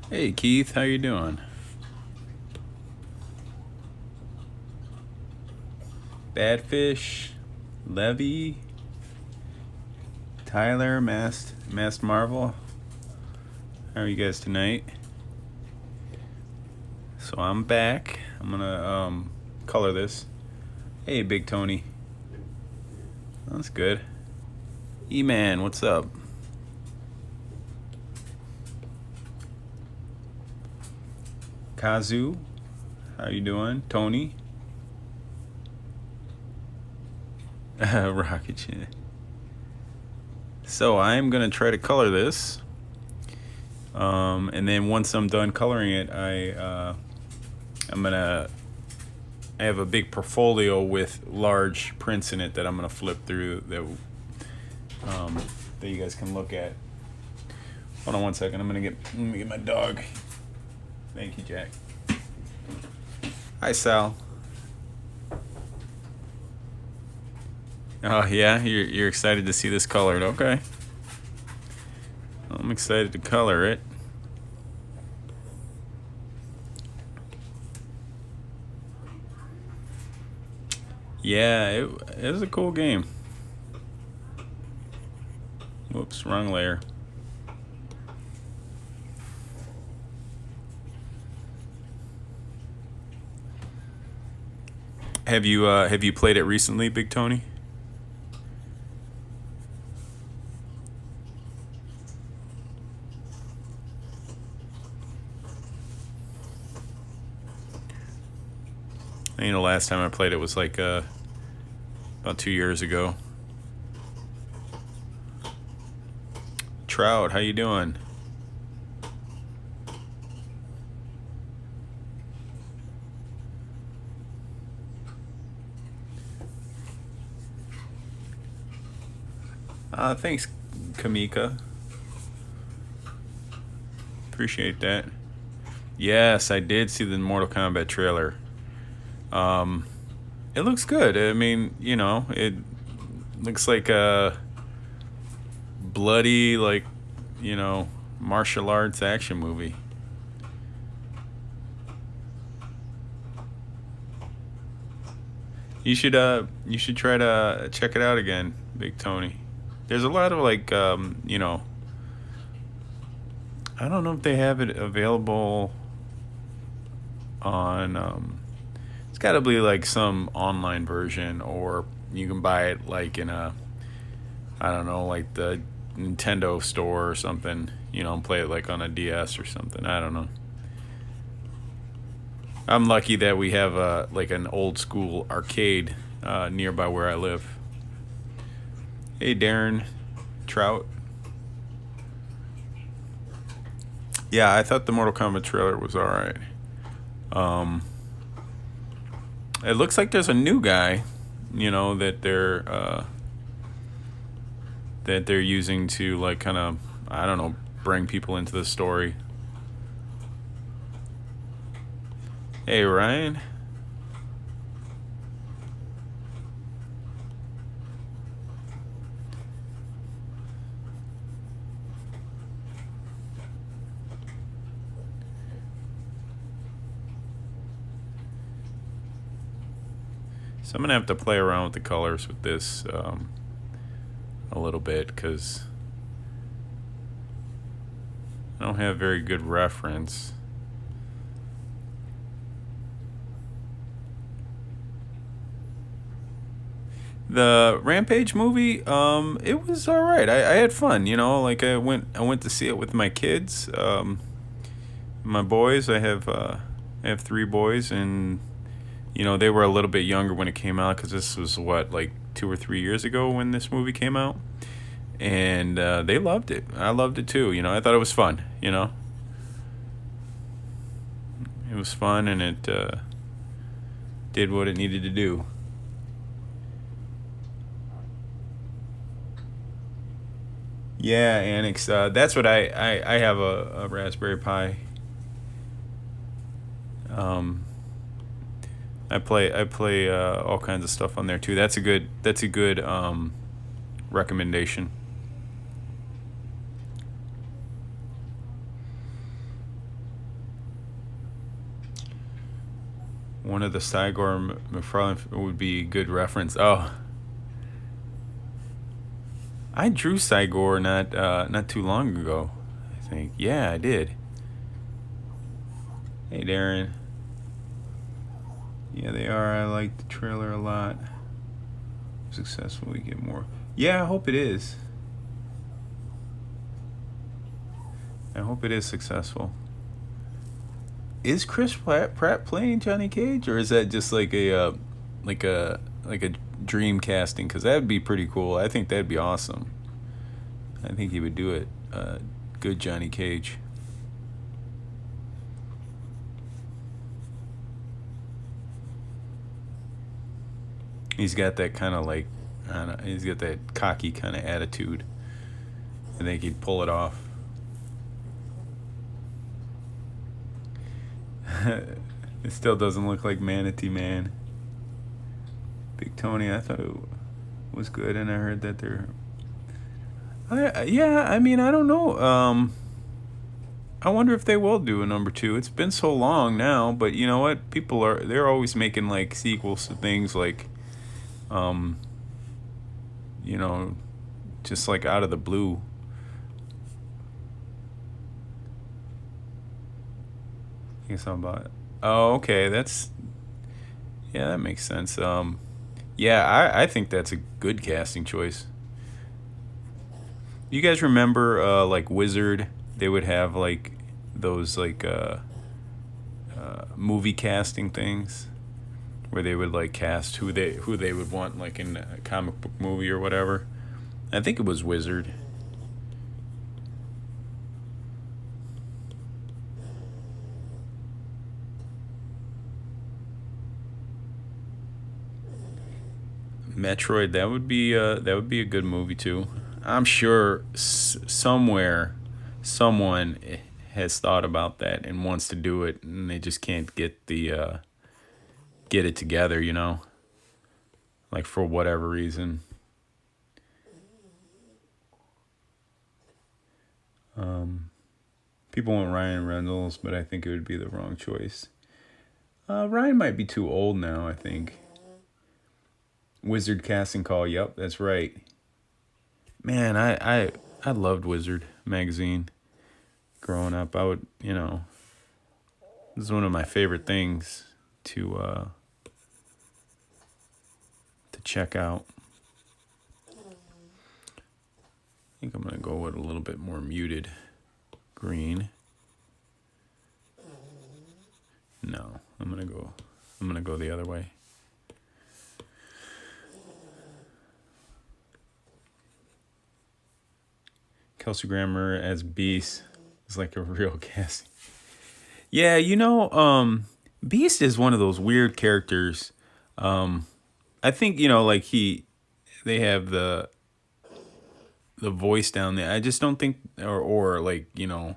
Hey Keith, how you doing? Badfish, Levy, Tyler, Mast Marvel. How are you guys tonight? So I'm back. I'm gonna color this. Hey Big Tony. That's good. E-Man, what's up? Kazu, how you doing? Tony? Rocket Chin. So I'm gonna try to color this. And then once I'm done coloring it, I'm gonna I have a big portfolio with large prints in it that I'm gonna flip through that you guys can look at. Hold on one second. Let me get my dog. Thank you, Jack. Hi, Sal. Oh yeah, you're excited to see this colored. Okay. I'm excited to color it. Yeah, it was a cool game. Whoops, wrong layer. Have you played it recently, Big Tony? I think the last time I played it was like about 2 years ago. Trout, how you doing? Thanks, Kamika. Appreciate that. Yes, I did see the Mortal Kombat trailer. It looks good. I mean, it looks like a bloody, like, martial arts action movie. You should try to check it out again, Big Tony. There's a lot of like, I don't know if they have it available on. It's got to be like some online version, or you can buy it like in a, I don't know, like the Nintendo store or something. And play it like on a DS or something. I don't know. I'm lucky that we have like an old school arcade nearby where I live. Hey, Darren, Trout. Yeah, I thought the Mortal Kombat trailer was all right. It looks like there's a new guy, that they're using to like kind of, I don't know, bring people into the story. Hey, Ryan. So I'm gonna have to play around with the colors with this a little bit because I don't have very good reference. The Rampage movie, it was all right. I had fun, Like I went to see it with my kids, my boys. I have three boys, and they were a little bit younger when it came out because this was what, like 2 or 3 years ago when this movie came out, and they loved it. I loved it too. I thought it was fun. It was fun, and it did what it needed to do. Yeah, Annex. That's what I have a Raspberry Pi. Um, I play all kinds of stuff on there too. That's a good recommendation. One of the Cygor McFarlane would be a good reference. Oh, I drew Cygor not too long ago. I think. Yeah, I did. Hey, Darren. Yeah, they are. I like the trailer a lot. Successful, we get more. Yeah, I hope it is. I hope it is successful. Is Chris Pratt playing Johnny Cage, or is that just like like a dream casting? Because that'd be pretty cool. I think that'd be awesome. I think he would do it. Good Johnny Cage. He's got that kind of like, I don't know, he's got that cocky kind of attitude. I think he'd pull it off. It still doesn't look like Manatee Man. Big Tony, I thought it was good, and I heard that they're. Yeah, I mean, I don't know. I wonder if they will do a number two. It's been so long now, but you know what? They're always making like sequels to things like, you know, just like out of the blue. I think something about it. Oh, okay. Yeah, that makes sense. Yeah, I think that's a good casting choice. You guys remember like Wizard? They would have like those like movie casting things where they would like cast who they would want like in a comic book movie or whatever. I think it was Wizard. Metroid, that would be a good movie too. I'm sure somewhere someone has thought about that and wants to do it, and they just can't get it together, you know, like for whatever reason. People want Ryan Reynolds, but I think it would be the wrong choice. Ryan might be too old now, I think. Wizard casting call. Yep, that's right. Man, I loved Wizard magazine growing up. I would, you know, this is one of my favorite things to check out. I think I'm gonna go with a little bit more muted green. No, I'm gonna go the other way. Kelsey Grammer as Beast is like a real casting. Yeah, you know, Beast is one of those weird characters. I think, you know, like they have the voice down there. I just don't think, or like, you know,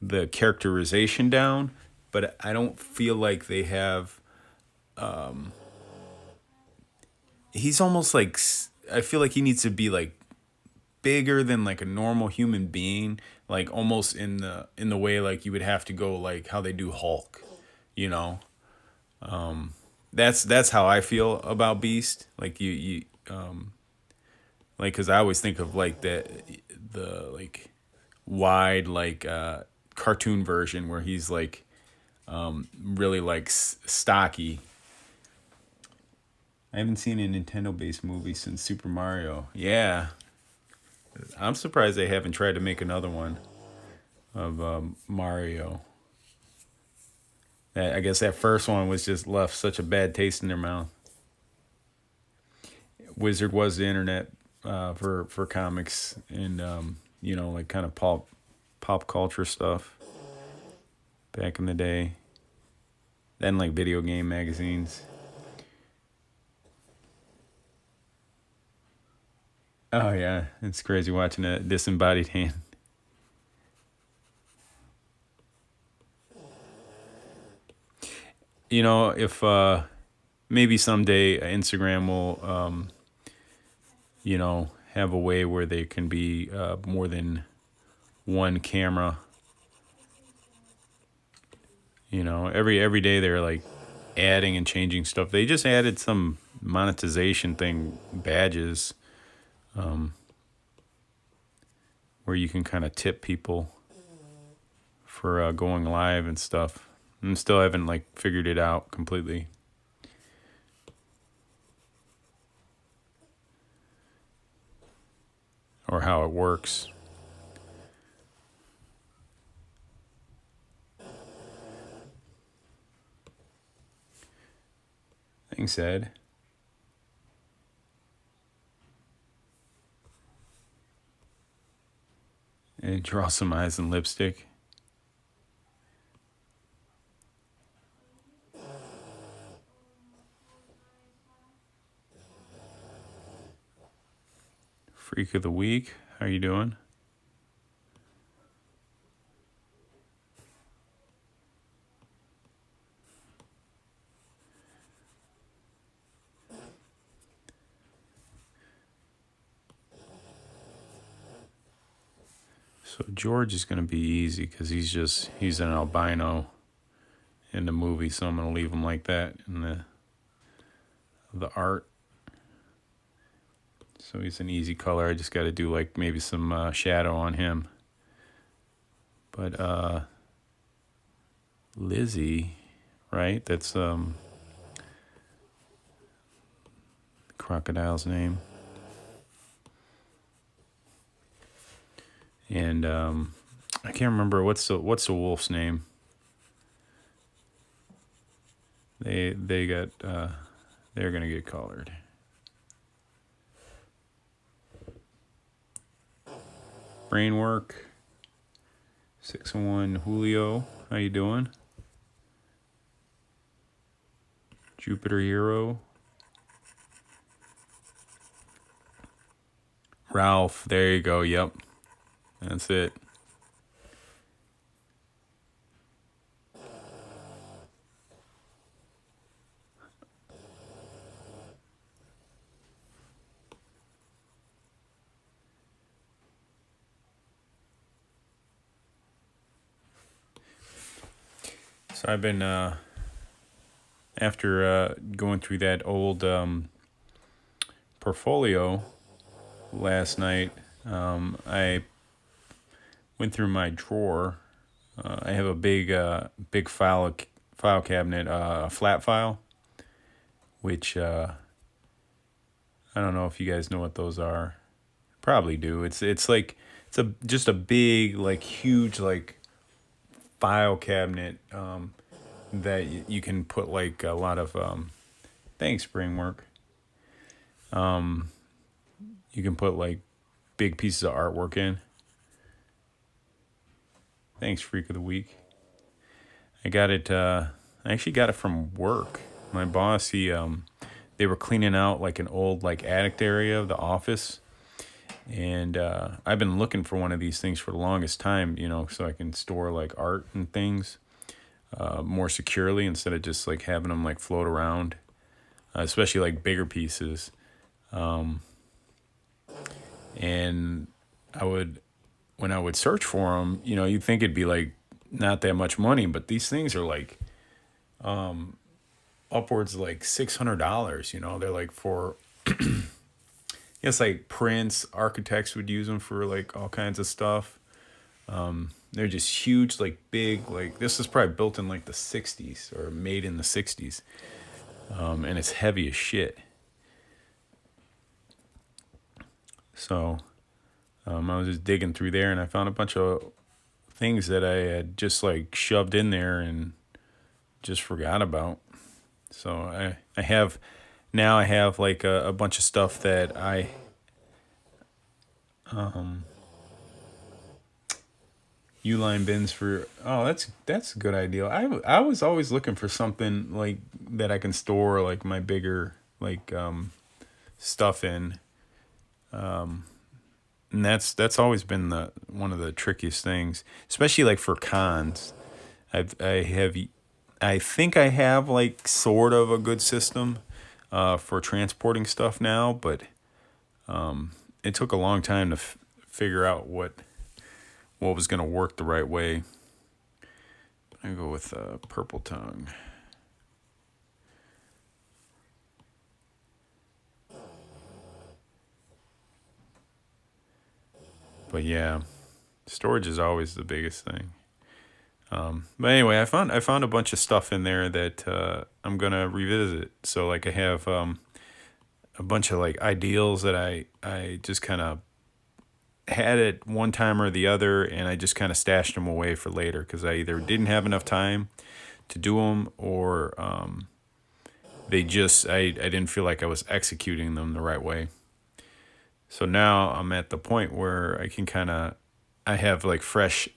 the characterization down, but I don't feel like they have. He's almost like, I feel like he needs to be like bigger than like a normal human being, like almost in the way like you would have to go like how they do Hulk, you know. That's how I feel about Beast. Like you like, because I always think of like the like wide like cartoon version where he's like really like stocky. I haven't seen a Nintendo based movie since Super Mario. Yeah, I'm surprised they haven't tried to make another one of Mario. I guess that first one was just left such a bad taste in their mouth. Wizard was the internet for comics and you know, like kind of pop culture stuff back in the day. Then like video game magazines. Oh yeah, it's crazy watching a disembodied hand. You know, if maybe someday Instagram will you know, have a way where they can be more than one camera. You know, every day they're like adding and changing stuff. They just added some monetization thing, badges, where you can kind of tip people for going live and stuff. And still haven't like figured it out completely. Or how it works. Thanks, Ed. And draw some eyes and lipstick. Freak of the week. How you doing? So George is gonna be easy because he's an albino in the movie, so I'm gonna leave him like that in the art. So he's an easy color. I just got to do like maybe some shadow on him. But Lizzie, right? That's crocodile's name. And I can't remember what's the wolf's name. They got they're gonna get colored. Brainwork 601 Julio, how you doing? Jupiter Hero. Ralph, there you go. Yep, that's it. So I've been after going through that old portfolio last night. I went through my drawer. I have a big file cabinet, flat file, which I don't know if you guys know what those are. Probably do. It's like it's just a big like huge like file cabinet that you can put like a lot of thanks Springwork. You can put like big pieces of artwork in. Thanks, Freak of the Week. I got it. I actually got it from work. My boss, they were cleaning out like an old like attic area of the office, and I've been looking for one of these things for the longest time. So I can store like art and things more securely instead of just like having them like float around, especially like bigger pieces. And when I would search for them, you'd think it'd be like not that much money, but these things are like upwards of like $600. They're like for it's like prints. Architects would use them for like all kinds of stuff. They're just huge, like big, like this is probably built in like the 60s or made in the 60s. And it's heavy as shit. So I was just digging through there and I found a bunch of things that I had just like shoved in there and just forgot about. So I have like a bunch of stuff that I Uline bins for that's a good idea. I was always looking for something like that I can store like my bigger like stuff in. And that's always been the one of the trickiest things, especially like for cons. I think I have like sort of a good system for transporting stuff now, but it took a long time to figure out what was going to work the right way. I go with Purple Tongue. But yeah, storage is always the biggest thing. But anyway, I found a bunch of stuff in there that I'm gonna revisit. So like I have a bunch of like ideals that I just kind of had at one time or the other, and I just kind of stashed them away for later because I either didn't have enough time to do them, or I didn't feel like I was executing them the right way. So now I'm at the point where I have like fresh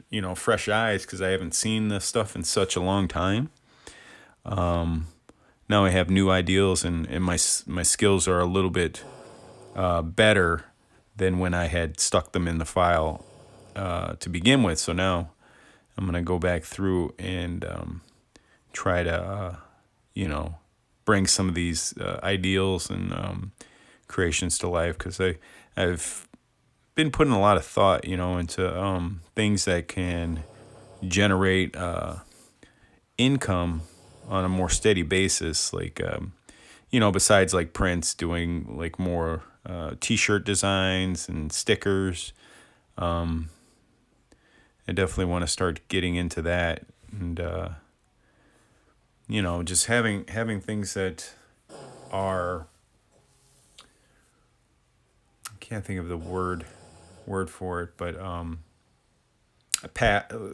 eyes because I haven't seen this stuff in such a long time. Now I have new ideals, and my skills are a little bit better than when I had stuck them in the file to begin with. So now I'm gonna go back through and try to you know bring some of these ideals and creations to life because I've been putting a lot of thought into things that can generate income on a more steady basis, like besides like prints, doing like more t-shirt designs and stickers. I definitely want to start getting into that, and just having things that are, I can't think of the word for it, but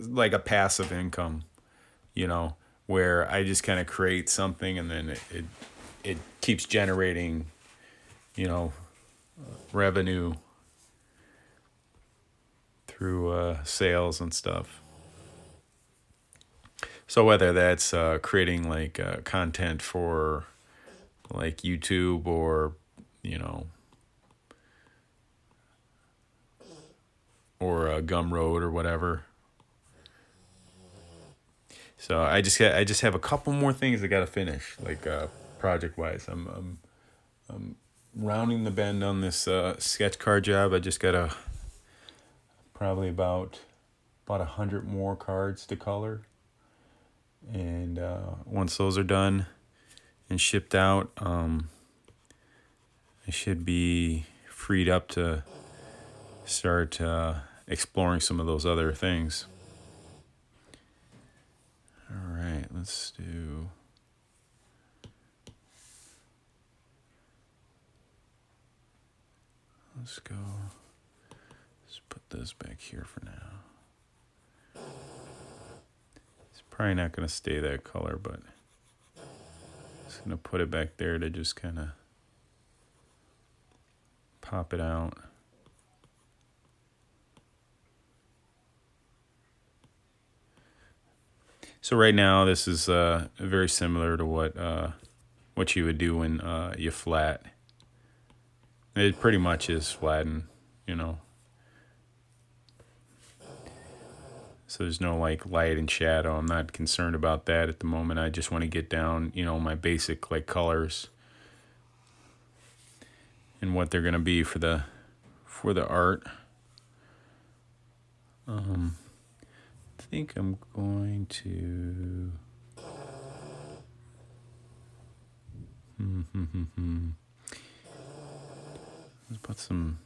like a passive income, you know, where I just kind of create something and then it keeps generating, you know, revenue through sales and stuff. So whether that's creating like content for like YouTube or you know or Gumroad or whatever. So I just have a couple more things I got to finish, like project wise. I'm rounding the bend on this sketch card job. I just got probably about 100 more cards to color, and once those are done and shipped out, I should be freed up to start exploring some of those other things. All right, let's go. Let's put this back here for now. It's probably not going to stay that color, but I'm just going to put it back there to just kind of pop it out. So right now, this is very similar to what you would do when you flat. It pretty much is flattened, you know. So there's no like light and shadow. I'm not concerned about that at the moment. I just want to get down, my basic like colors and what they're gonna be for the art. I think I'm going to. Let's put some.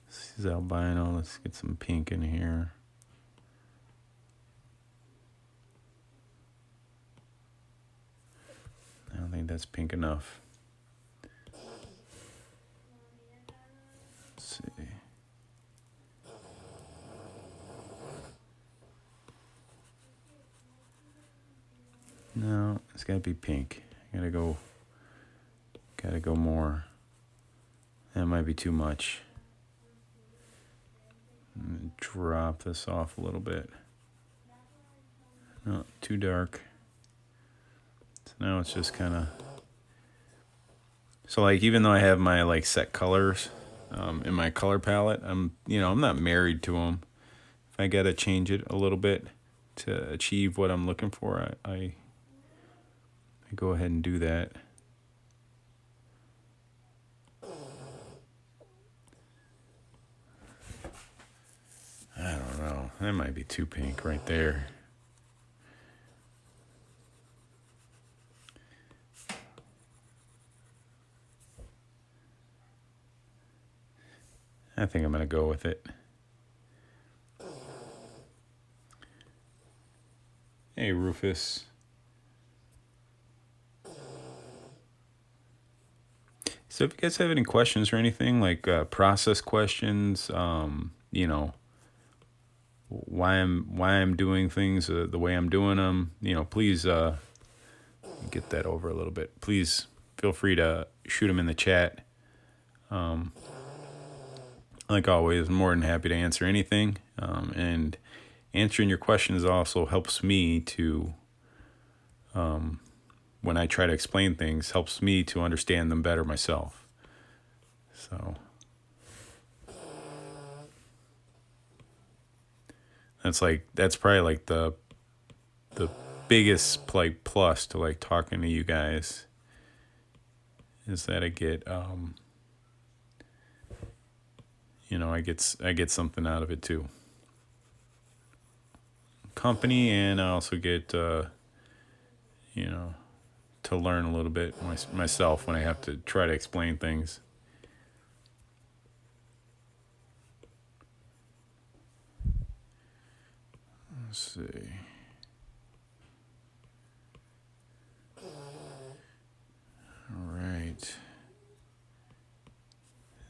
This is albino. Let's get some pink in here. I don't think that's pink enough. Let's see. No, it's gotta be pink. Gotta go more. That might be too much. Drop this off a little bit. No, too dark. So now it's just kind of. So like, even though I have my like set colors in my color palette, I'm not married to them. If I gotta change it a little bit to achieve what I'm looking for, I go ahead and do that. I don't know. That might be too pink right there. I think I'm going to go with it. Hey, Rufus. So if you guys have any questions or anything, like process questions, why I'm doing things the way I'm doing them, please get that over a little bit. Please feel free to shoot them in the chat. Like always, I'm more than happy to answer anything. And answering your questions also helps me to, when I try to explain things, helps me to understand them better myself. So that's probably like the biggest plus to like talking to you guys is that I get I get something out of it too. Company, and I also get to learn a little bit myself when I have to try to explain things. Let's see. All right.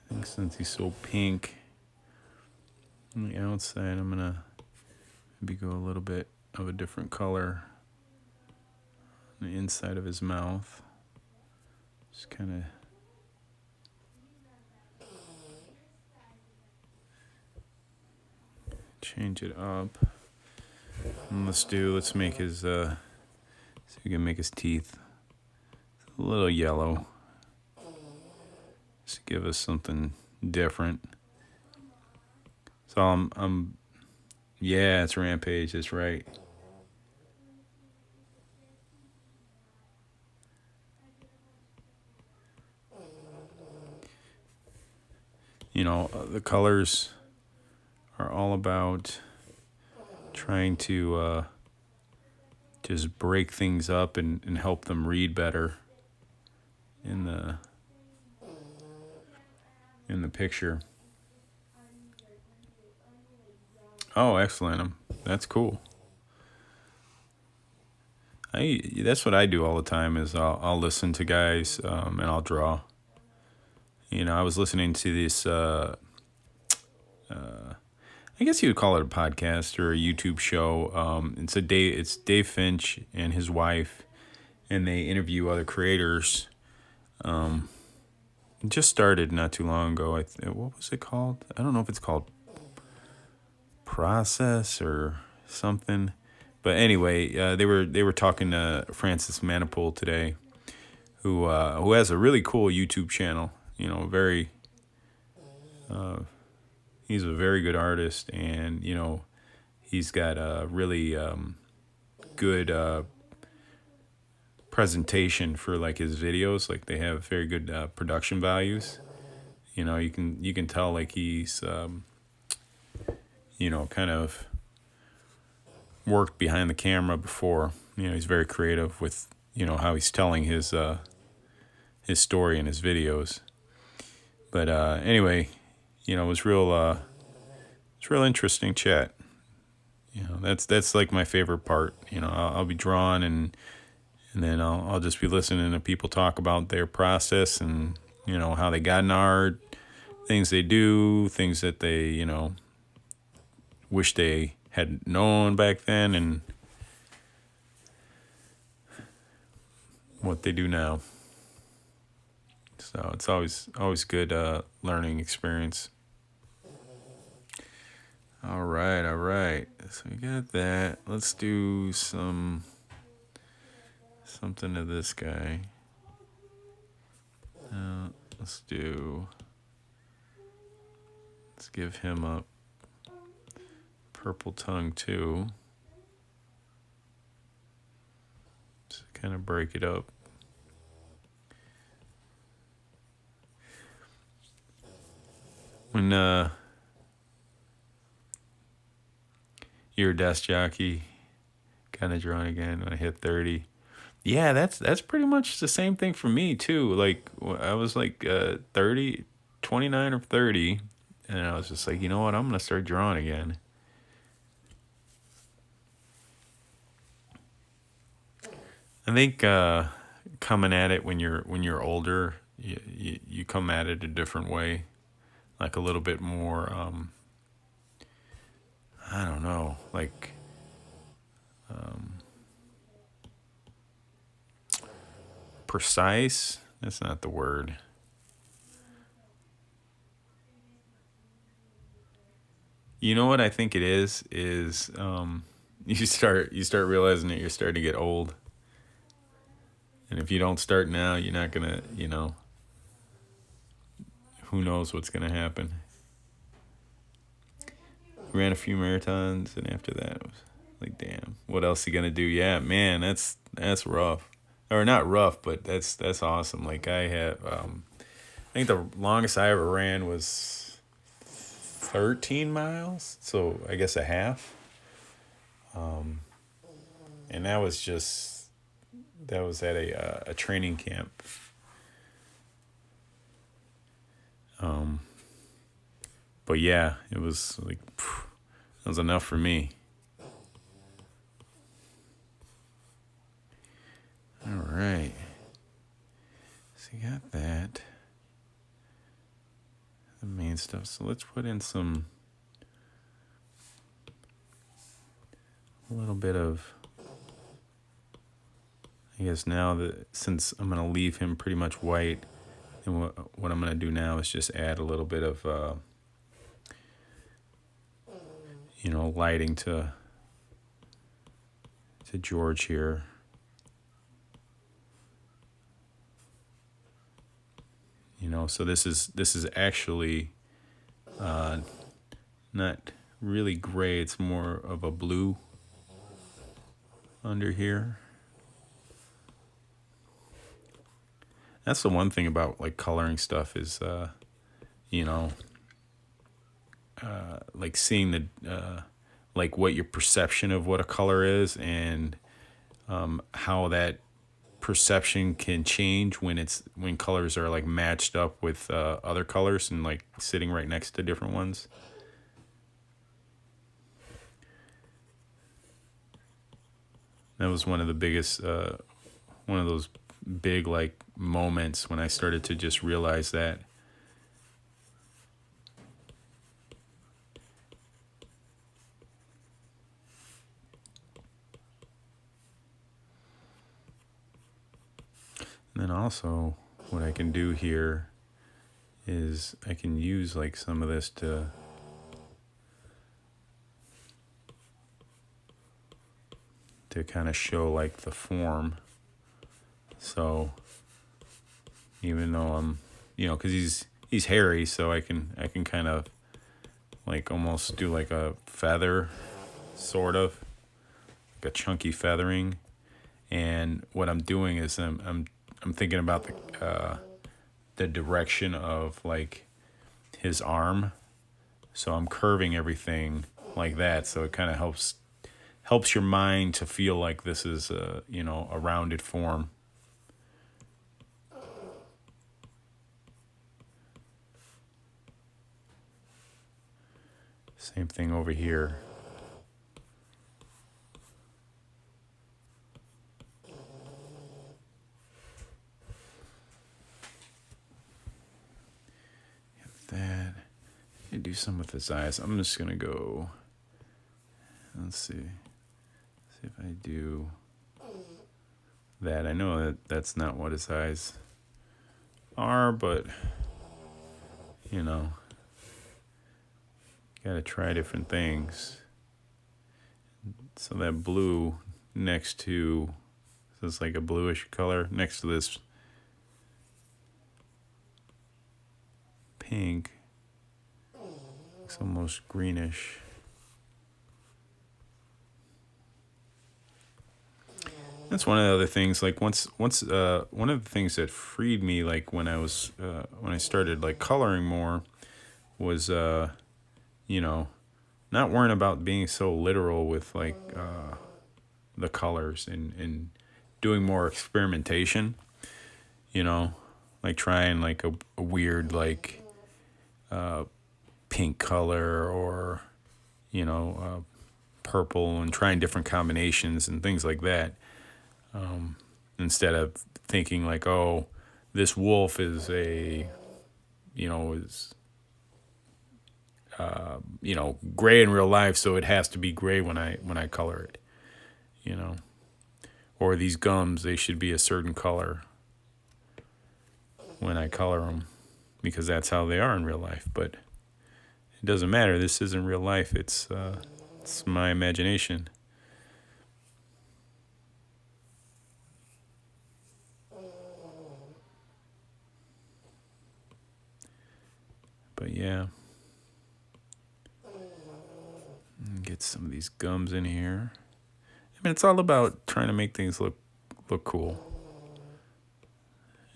I think since he's so pink on the outside, I'm gonna maybe go a little bit of a different color on the inside of his mouth. Just kind of change it up. And let's make his so we can make his teeth a little yellow. Just give us something different. So I'm yeah, it's Rampage, that's right. The colors are all about trying to just break things up and help them read better in the picture. Oh, excellent. That's cool. That's what I do all the time is I'll listen to guys and I'll draw. I was listening to this I guess you would call it a podcast or a YouTube show. It's Dave Finch and his wife, and they interview other creators. It just started not too long ago. What was it called? I don't know if it's called Process or something. But anyway, they were talking to Francis Manipold today, who has a really cool YouTube channel. Very. He's a very good artist, and he's got a really good presentation for like his videos. Like they have very good production values. You can tell like he's kind of worked behind the camera before. He's very creative with how he's telling his story in his videos. But anyway, it was real interesting chat. That's like my favorite part. I'll be drawing and then I'll just be listening to people talk about their process and how they got in art, things they do, things that they wish they had known back then, and what they do now. So it's always good learning experience. All right. So we got that. Let's do something to this guy. Let's give him a purple tongue too. Just kind of break it up. When you're a desk jockey, kind of drawing again when I hit 30. Yeah, that's pretty much the same thing for me too. Like I was like 30, 29 or 30, And I was just like, you know what? I'm gonna start drawing again. I think coming at it when you're older, you come at it a different way, like a little bit more. I don't know, like precise. That's not the word. You know what I think it is you start realizing that you're starting to get old, and if you don't start now, you're not gonna. Who knows what's gonna happen. Ran a few marathons, and after that, it was like, damn, what else you gonna do? Yeah, man, that's rough, or not rough, but that's awesome. Like I think the longest I ever ran was 13 miles, so I guess a half, and that was at a training camp. But yeah, it was like that was enough for me. All right, so you got that, the main stuff. So let's put in a little bit of. I guess now that since I'm gonna leave him pretty much white, and what I'm gonna do now is just add a little bit of lighting to George here. So this is actually not really gray. It's more of a blue under here. That's the one thing about like coloring stuff is you know like seeing the like what your perception of what a color is, and how that perception can change when colors are like matched up with other colors and like sitting right next to different ones. That was one of the biggest one of those big like moments when I started to just realize that. And then also what I can do here is I can use like some of this to kind of show like the form. So even though because he's hairy, so I can kind of like almost do like a feather, sort of like a chunky feathering. And what I'm doing is I'm thinking about the direction of like his arm, so I'm curving everything like that, so it kind of helps your mind to feel like this is a rounded form. Same thing over here. That. And do some with his eyes. I'm just gonna go. Let's see. See if I do that. I know that that's not what his eyes are, but gotta try different things. So that blue next to, so it's like a bluish color next to this pink. It's almost greenish. That's one of the other things. Like once one of the things that freed me, like when I started like coloring more, was not worrying about being so literal with like the colors, and doing more experimentation. Like trying like a weird like pink color or, purple, and trying different combinations and things like that. Instead of thinking like, oh, this wolf is gray in real life, so it has to be gray when I color it, you know. Or these gums, they should be a certain color when I color them because that's how they are in real life. But it doesn't matter. This isn't real life. It's my imagination. But yeah, get some of these gums in here. I mean, it's all about trying to make things look cool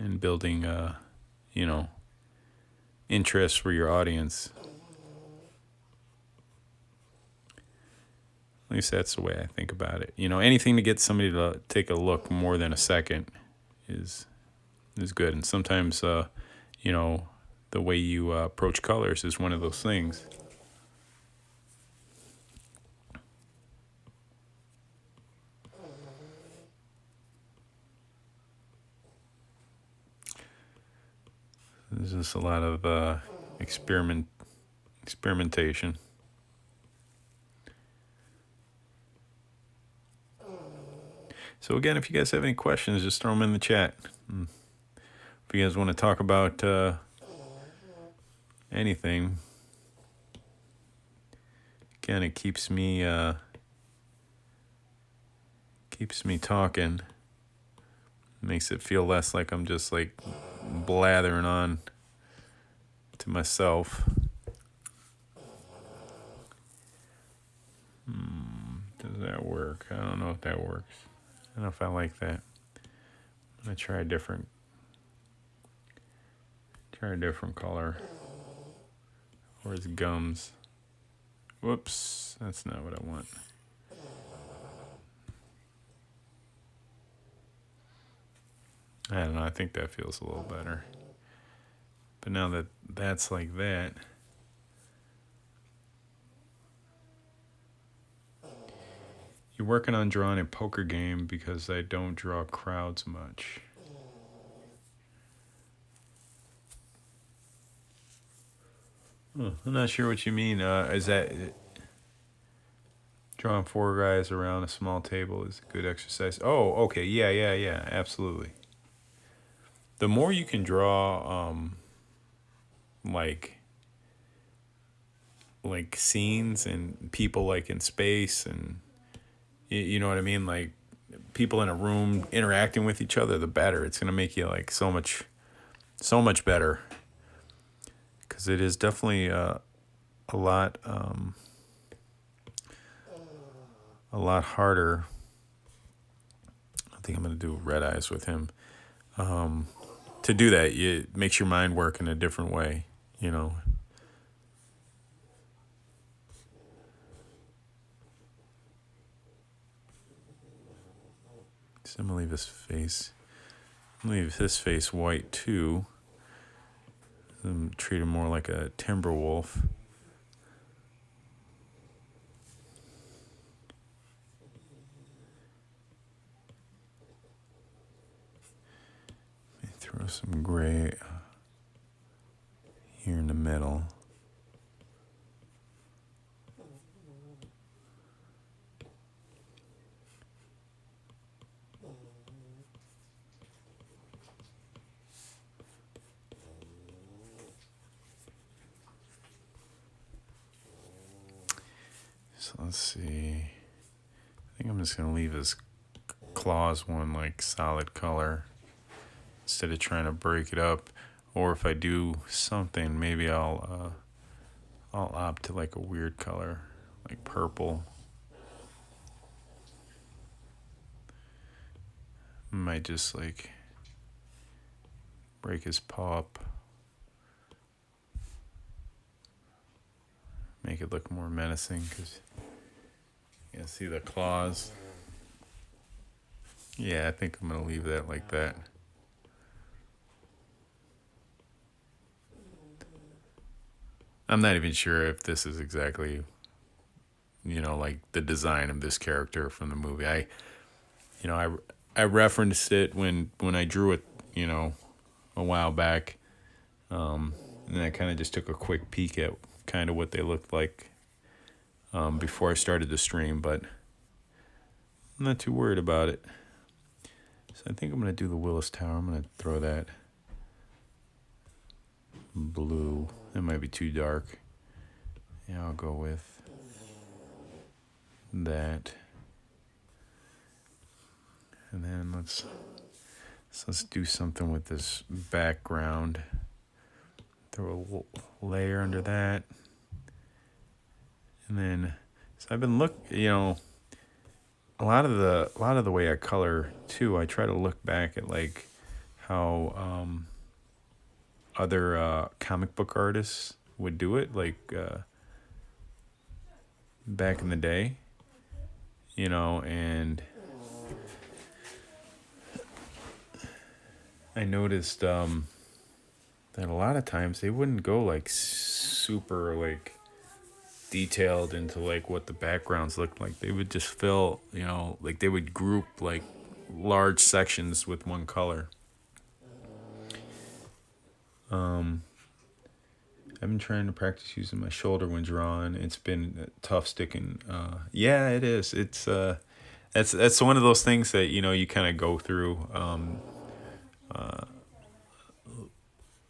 and building, interest for your audience. At least that's the way I think about it. Anything to get somebody to take a look more than a second is good. And sometimes, the way you approach colors is one of those things. There's just a lot of experimentation. So again, if you guys have any questions, just throw them in the chat. If you guys want to talk about anything, again, it keeps me talking. Makes it feel less like I'm just like blathering on to myself. Does that work? I don't know if that works. I don't know if I like that. I'm gonna try a different color. Or it's gums. Whoops, that's not what I want. I don't know, I think that feels a little better. But now that that's like that, you're working on drawing a poker game because I don't draw crowds much. I'm not sure what you mean. Is that drawing four guys around a small table is a good exercise? Oh, okay. Yeah. Absolutely. The more you can draw, like scenes and people like in space, and you know what I mean, like people in a room interacting with each other, the better. It's gonna make you like so much better. Because it is definitely a lot harder. I think I'm gonna do red eyes with him. To do that, it makes your mind work in a different way. So I'm gonna leave his face. White too. Treat him more like a timber wolf. Throw some gray here in the middle. So let's see. I think I'm just gonna leave his claws one like solid color instead of trying to break it up. Or if I do something, maybe I'll opt to like a weird color, like purple. Might just like break his paw up, make it look more menacing, because you can see the claws. Yeah, I think I'm gonna leave that like that. I'm not even sure if this is exactly, like the design of this character from the movie. You know, I referenced it when I drew it, a while back. And I kind of just took a quick peek at kind of what they looked like before I started the stream, but I'm not too worried about it. So I think I'm going to do the Willis Tower. I'm going to throw that blue. It might be too dark. Yeah, I'll go with that. And then let's do something with this background. Throw a layer under that. And then so I've been a lot of the way I color too, I try to look back at like how other comic book artists would do it, like back in the day, and I noticed that a lot of times they wouldn't go like super like detailed into like what the backgrounds looked like. They would just fill, like they would group like large sections with one color. I've been trying to practice using my shoulder when drawing. It's been tough sticking. Yeah, it is. It's that's one of those things that you kind of go through.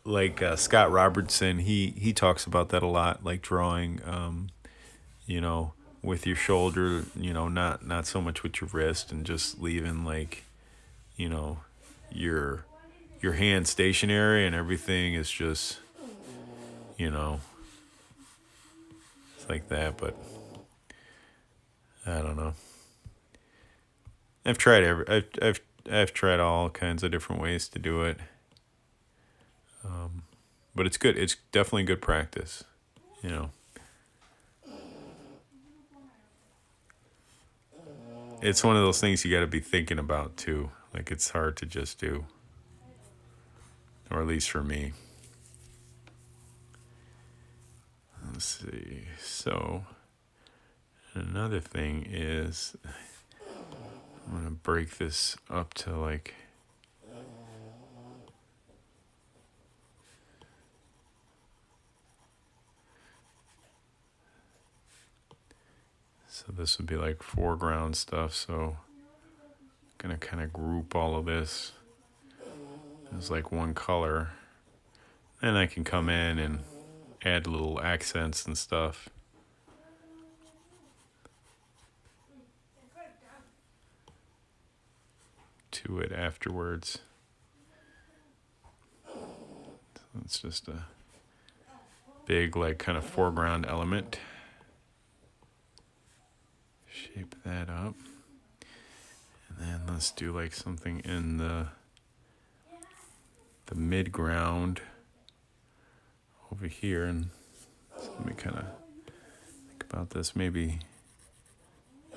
Like Scott Robertson, he talks about that a lot, like drawing, you know, with your shoulder, not so much with your wrist, and just leaving like, you know, your your hand stationary, and everything is just, you know, it's like that. But I don't know. I've tried I've tried all kinds of different ways to do it. But it's good. It's definitely good practice, you know. It's one of those things you got to be thinking about too. Like it's hard to just do, or at least for me. Let's see. So another thing is I'm going to break this up to like, so this would be like foreground stuff. So I'm going to kind of group all of this as like one color. And I can come in and add little accents and stuff. To it afterwards. So it's just a big like kind of foreground element. Shape that up. And then let's do like something in the midground over here. And so let me kind of think about this. Maybe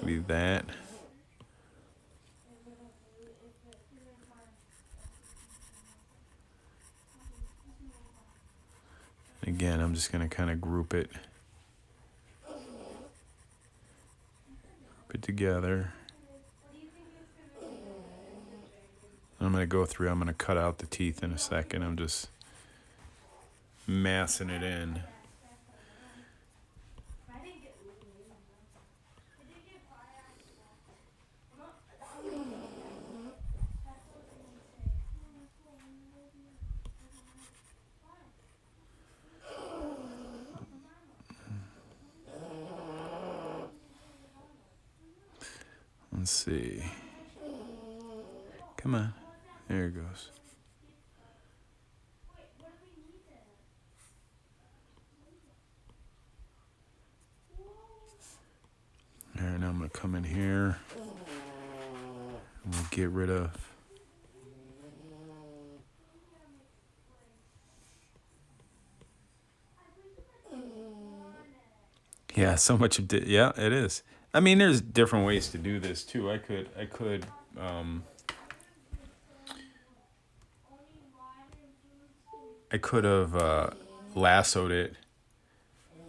that. Again, I'm just going to kind of group it together. I'm going to go through, I'm going to cut out the teeth in a second. I'm just massing it in. Let's see. Come on. There it goes. All right, now I'm going to come in here. I'm going to get rid of. Yeah, so much of yeah, it is. I mean, there's different ways to do this too. I could I could have lassoed it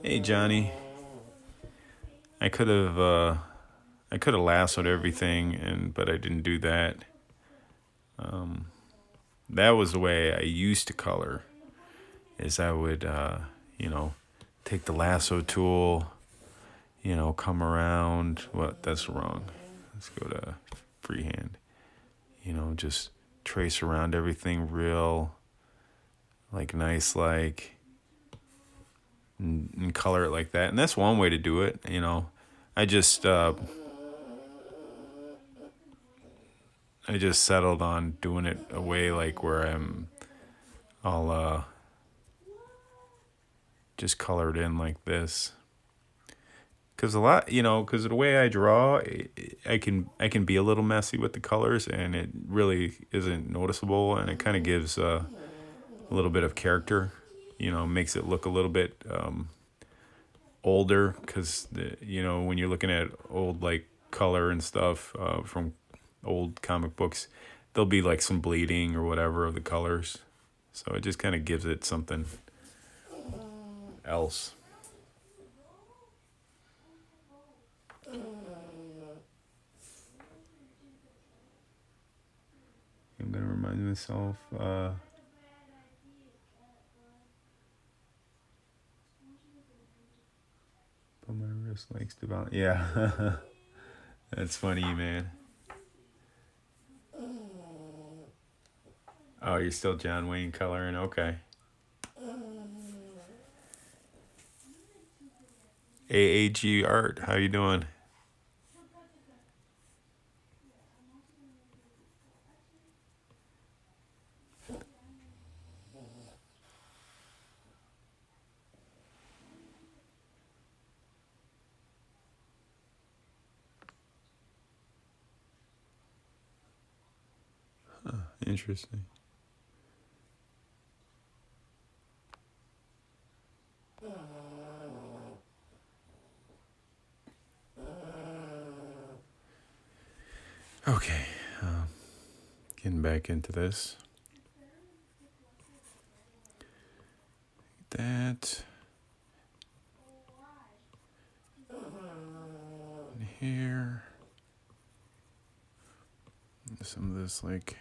Hey Johnny, I could have I could have lassoed everything, but I didn't do that. That was the way I used to color. Is I would you know take the lasso tool, come around. What? That's wrong. Let's go to freehand. Just trace around everything real, like nice, and color it like that. And that's one way to do it. I just I just settled on doing it a way like where I'll just color it in like this. Because because of the way I draw, I can be a little messy with the colors, and it really isn't noticeable, and it kind of gives a little bit of character. Makes it look a little bit older, because when you're looking at old like color and stuff from old comic books, there'll be like some bleeding or whatever of the colors, so it just kind of gives it something else. I'm gonna remind myself. But my wrist likes to bounce. Yeah, that's funny, man. Oh, you're still John Wayne coloring? Okay. AAG Art, how you doing? Interesting. Okay, getting back into this. That. And here. Some of this like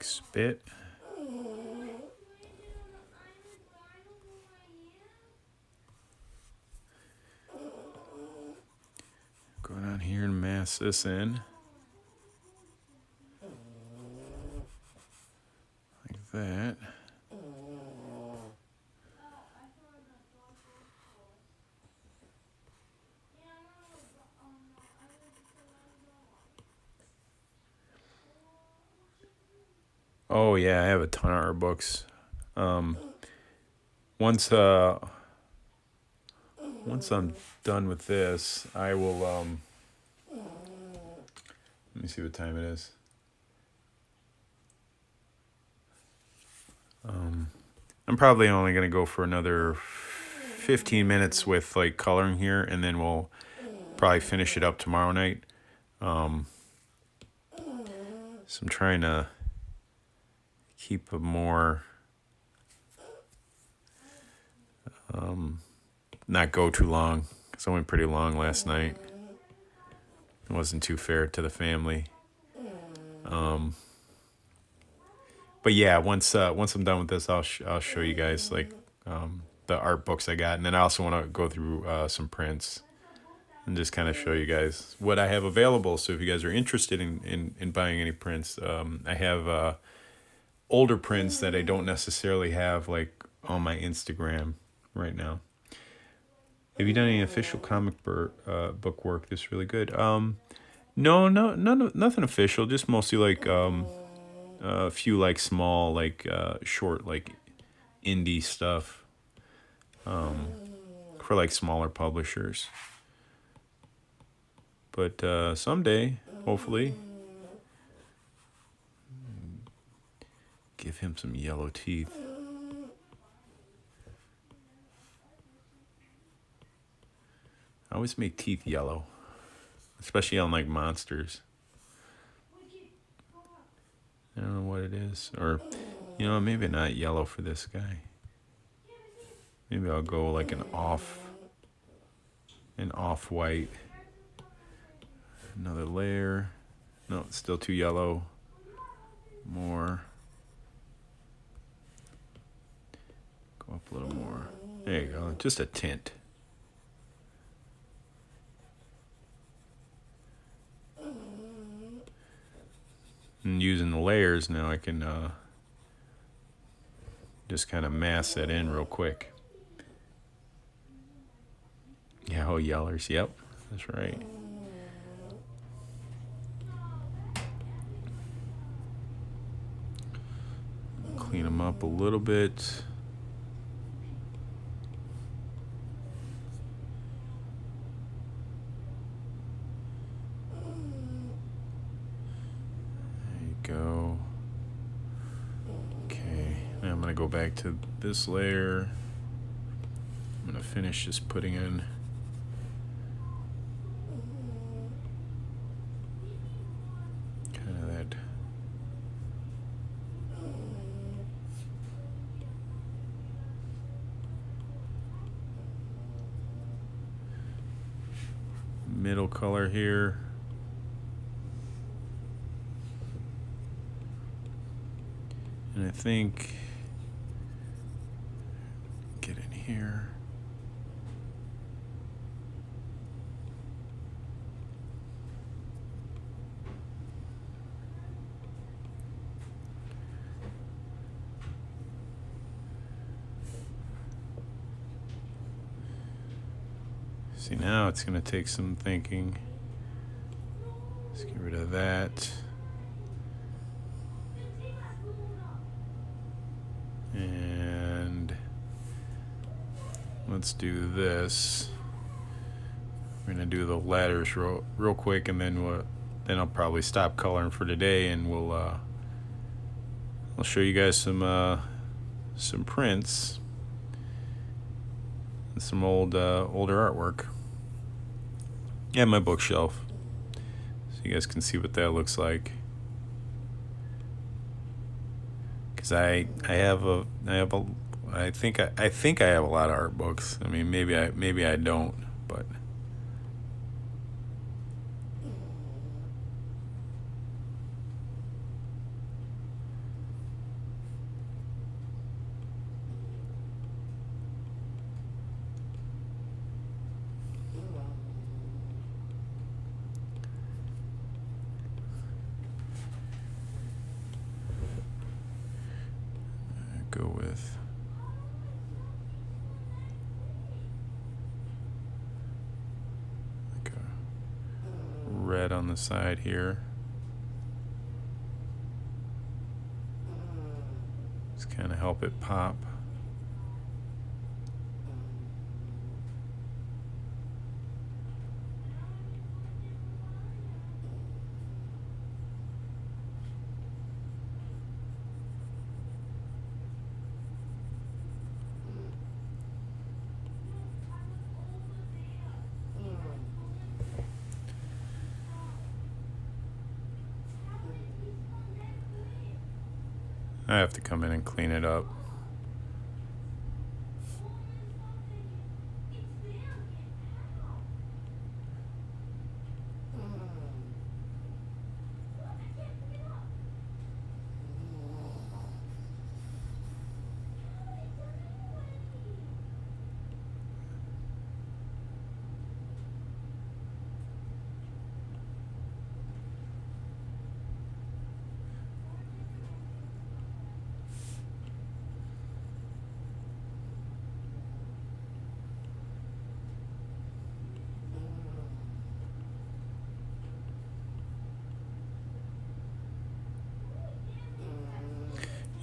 spit. Go down here and mass this in. Like that. Oh yeah, I have a ton of art books. Um, once once I'm done with this, I will let me see what time it is. I'm probably only gonna go for another 15 minutes with like coloring here, and then we'll probably finish it up tomorrow night. So I'm trying to keep a more not go too long, because I went pretty long last night. It wasn't too fair to the family. But yeah, once I'm done with this, I'll show you guys like the art books I got, and then I also want to go through some prints and just kind of show you guys what I have available. So if you guys are interested in buying any prints, I have older prints that I don't necessarily have like on my Instagram right now. Have you done any official comic book work that's really good? No, nothing official. Just mostly like a few like small like short like indie stuff for like smaller publishers. But someday, hopefully, give him some yellow teeth. I always make teeth yellow, especially on like monsters. I don't know what it is. Or, maybe not yellow for this guy. Maybe I'll go like an off-white. Another layer. No, it's still too yellow. More. Go up a little more. There you go. Just a tint. And using the layers now, I can just kind of mask that in real quick. Yeah, oh, yellers. Yep, that's right. Clean them up a little bit. Go. Okay, now I'm going to go back to this layer. I'm going to finish just putting in kind of that middle color here. And I think, get in here. See, now it's going to take some thinking. Let's get rid of that. And let's do this. We're gonna do the ladders real quick, and then I'll probably stop coloring for today, and I'll show you guys some prints and some older artwork. Yeah, my bookshelf, so you guys can see what that looks like. Because I think I have a lot of art books. I mean, maybe I don't, but go with like a red on the side here. Just kind of help it pop. I have to come in and clean it up.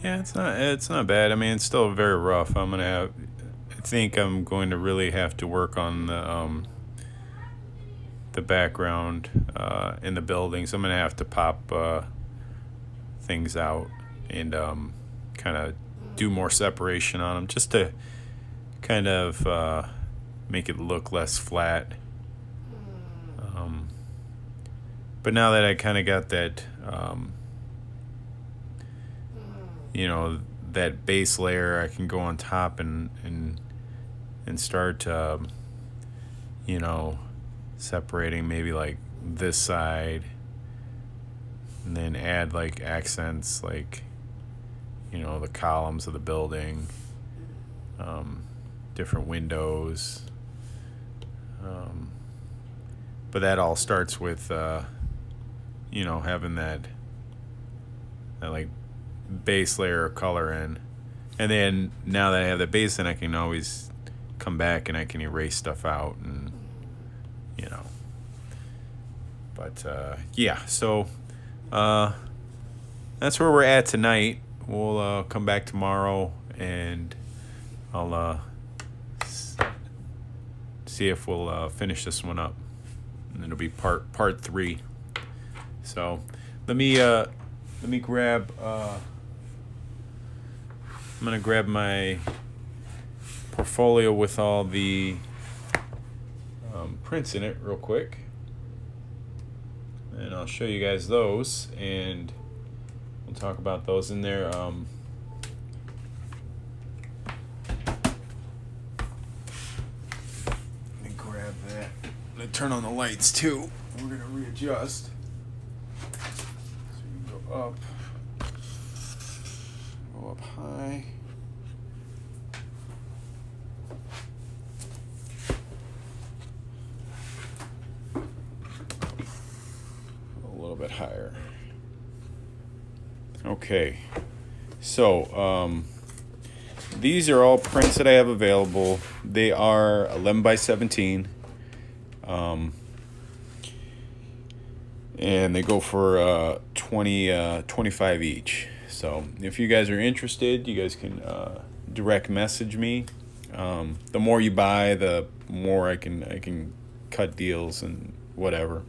Yeah, it's not bad. I mean, it's still very rough. I think I'm going to really have to work on the background in the buildings. I'm gonna have to pop things out and kind of do more separation on them, just to kind of make it look less flat. But now that I kind of got that you know, that base layer, I can go on top and start, you know, separating maybe like this side, and then add like accents, like, you know, the columns of the building, different windows. But that all starts with, you know, having that like base layer of color in. And then now that I have the base in, I can always come back and I can erase stuff out, and, you know. But yeah, so that's where we're at tonight. We'll come back tomorrow, and I'll see if we'll finish this one up, and it'll be part 3. So let me grab. I'm gonna grab my portfolio with all the prints in it real quick, and I'll show you guys those, and we'll talk about those in there. Let me grab that. I'm gonna turn on the lights too. We're gonna readjust. So you go up high. A little bit higher. Okay, so these are all prints that I have available. They are 11 by 17, and they go for 25 each. So if you guys are interested, you guys can direct message me. The more you buy, the more I can cut deals and whatever.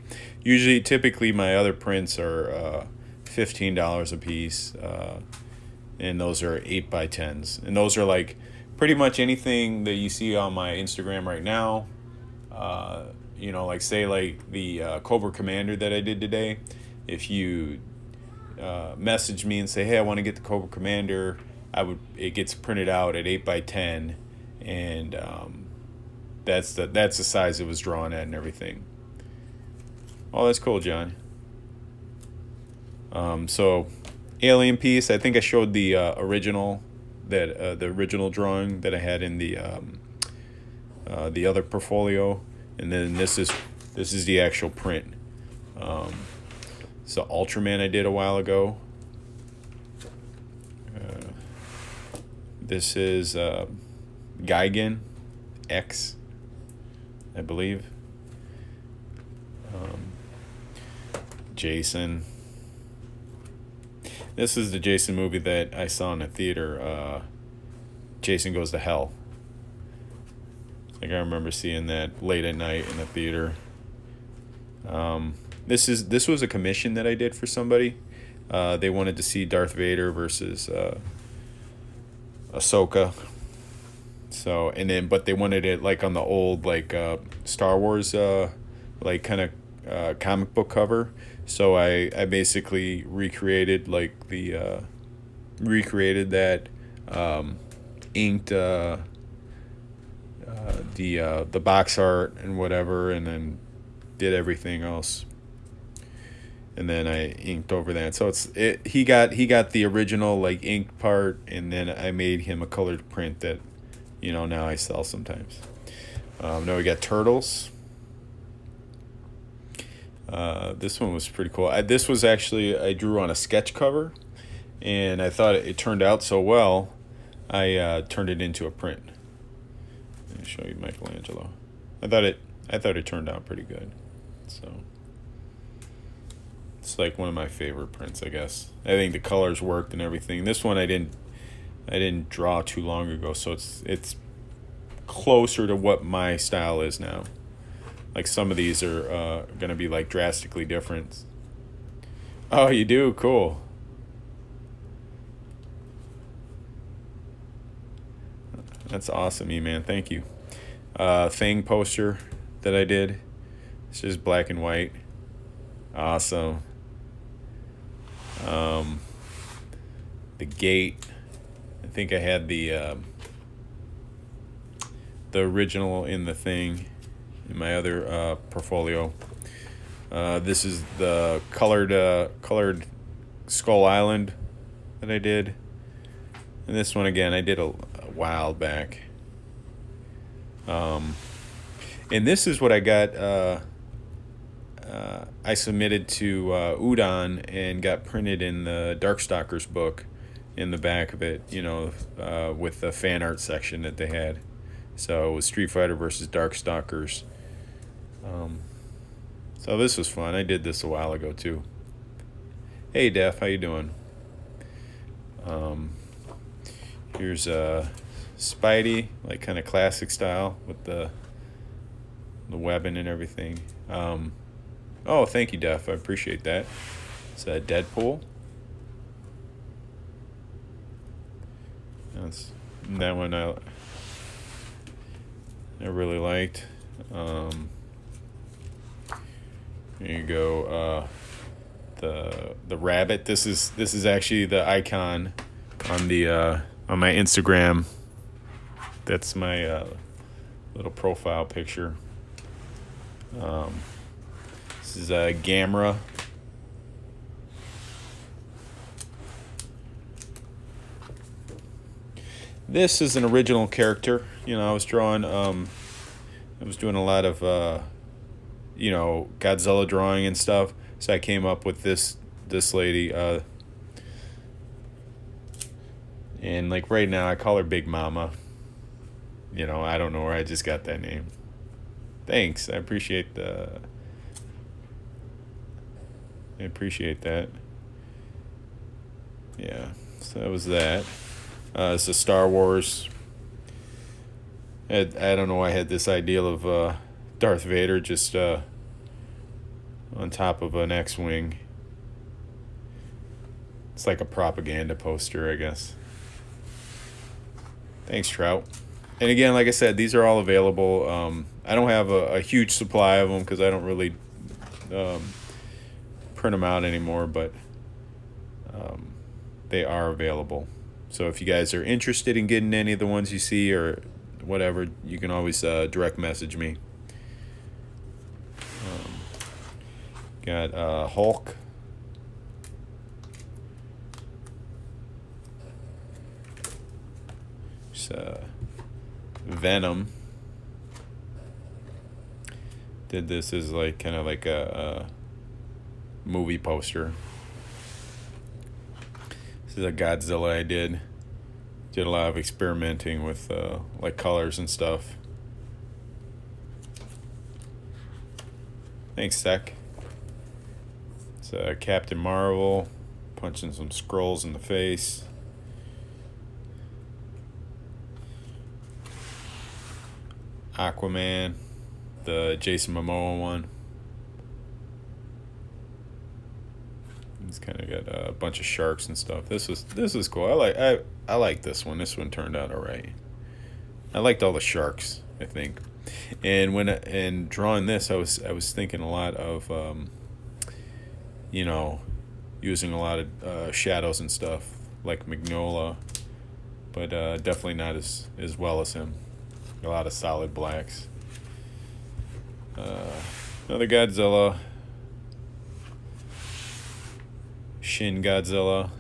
Typically my other prints are $15 a piece, and those are 8 by 10s, and those are like pretty much anything that you see on my Instagram right now. You know, like say like the Cobra Commander that I did today. If you message me and say, hey, I want to get the Cobra Commander, it gets printed out at 8 by 10, and that's the size it was drawn at and everything. Oh, that's cool, John. So alien piece, I think I showed the original drawing that I had in the other portfolio, and then this is the actual print. So Ultraman I did a while ago. This is Gigan X, I believe. Jason. This is the Jason movie that I saw in the theater. Jason Goes to Hell. Like I remember seeing that late at night in the theater. This was a commission that I did for somebody. They wanted to see Darth Vader versus Ahsoka. So but they wanted it like on the old like Star Wars like kind of comic book cover. So I basically recreated like recreated that, inked the box art and whatever, and then did everything else. And then I inked over that. So he got the original like ink part, and then I made him a colored print that, you know, now I sell sometimes. Now we got Turtles. This one was pretty cool. This was actually, I drew on a sketch cover, and I thought it turned out so well, I turned it into a print. Let me show you Michelangelo. I thought it turned out pretty good. So it's like one of my favorite prints, I guess. I think the colors worked and everything. This one I didn't draw too long ago, so it's closer to what my style is now. Like some of these are gonna be like drastically different. Oh, you do? Cool. That's awesome, E-Man. Thank you. Thing poster that I did. It's just black and white. Awesome. the Gate. I think I had the original in the thing in my other portfolio. This is the colored Skull Island that I did, and this one again I did a while back. And this is what I got. I submitted to Udon and got printed in the Darkstalkers book in the back of it, with the fan art section that they had. So it was Street Fighter versus Darkstalkers. So this was fun. I did this a while ago too. Hey Def, how you doing? Here's Spidey, like kind of classic style with the webbing and everything. Oh, thank you, Def. I appreciate that. It's Deadpool. That one I really liked. There you go. The rabbit. This is actually the icon on the on my Instagram. That's my little profile picture. This is Gamera. This is an original character. I was drawing. I was doing a lot of Godzilla drawing and stuff. So I came up with this lady. And like right now, I call her Big Mama. I don't know where I just got that name. Thanks, I appreciate that. Yeah, so that was that. It's a Star Wars. I don't know why I had this ideal of Darth Vader just on top of an X-Wing. It's like a propaganda poster, I guess. Thanks, Trout. And again, like I said, these are all available. I don't have a huge supply of them because I don't really print them out anymore, but they are available. So if you guys are interested in getting any of the ones you see or whatever, you can always direct message me. Got Hulk. Venom. Did this as like kind of like a movie poster. This is a Godzilla I did. Did a lot of experimenting with like colors and stuff. Thanks, Sec. It's Captain Marvel punching some Skrulls in the face. Aquaman, the Jason Momoa one. He's kind of got a bunch of sharks and stuff. This was cool. I like this one. This one turned out alright. I liked all the sharks, I think. And when drawing this, I was thinking a lot of using a lot of shadows and stuff like Mignola, but definitely not as well as him. A lot of solid blacks. Another Godzilla. Shin Godzilla.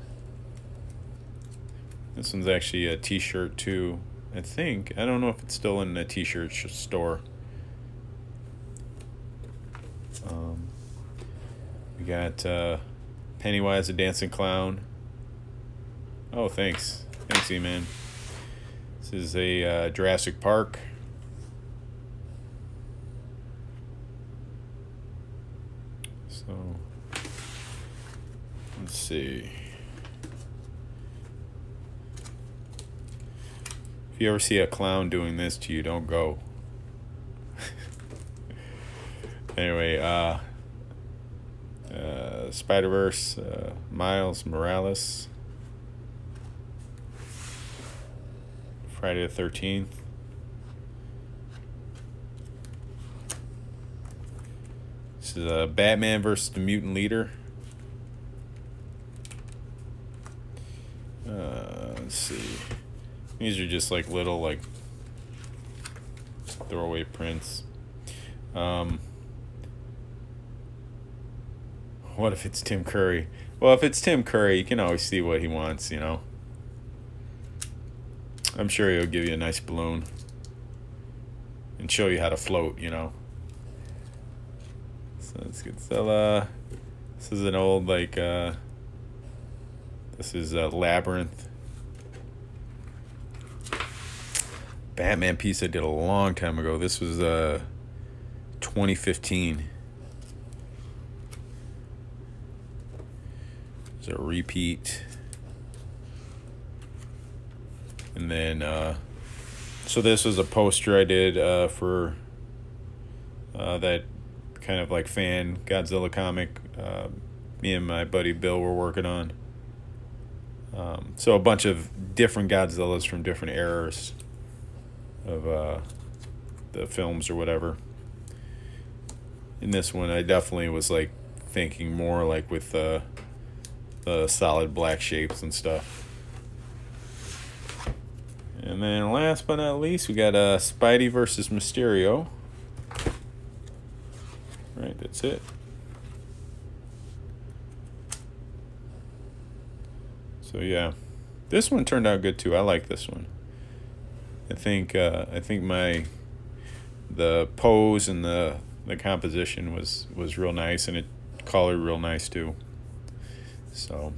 This one's actually a t-shirt too, I think. I don't know if it's still in a t-shirt store. We got Pennywise the Dancing Clown. Oh, thanks. Thanks, E-Man. This is a Jurassic Park. So, let's see. If you ever see a clown doing this to you, don't go. Anyway, Spider-Verse, Miles Morales. Friday the 13th. This is Batman versus the Mutant Leader. These are just like little like throwaway prints. What if it's Tim Curry? Well, if it's Tim Curry, you can always see what he wants, you know. I'm sure he'll give you a nice balloon and show you how to float, you know. So it's Godzilla. This is an old like this is a Labyrinth Batman piece I did a long time ago. This was 2015. It's a repeat. And then so this was a poster I did for that kind of like fan Godzilla comic me and my buddy Bill were working on. So a bunch of different Godzillas from different eras of the films or whatever. In this one, I definitely was like thinking more like with the solid black shapes and stuff. And then last but not least, we got Spidey versus Mysterio. Right, that's it. So yeah, this one turned out good too. I like this one. I think the pose and the composition was real nice, and it colored real nice too. So,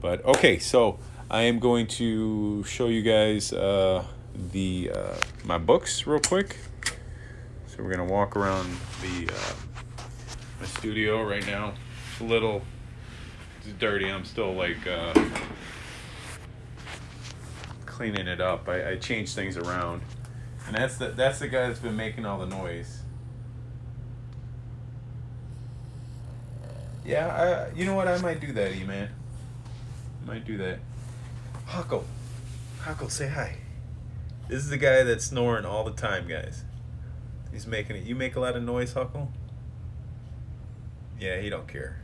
but okay, so I am going to show you guys the my books real quick. So we're gonna walk around the my studio right now. It's a little dirty. I'm still like cleaning it up. I changed things around, and that's the guy that's been making all the noise. Yeah, you know what? I might do that, E-Man. Might do that. Huckle, say hi. This is the guy that's snoring all the time, guys. He's making it. You make a lot of noise, Huckle? Yeah, he don't care.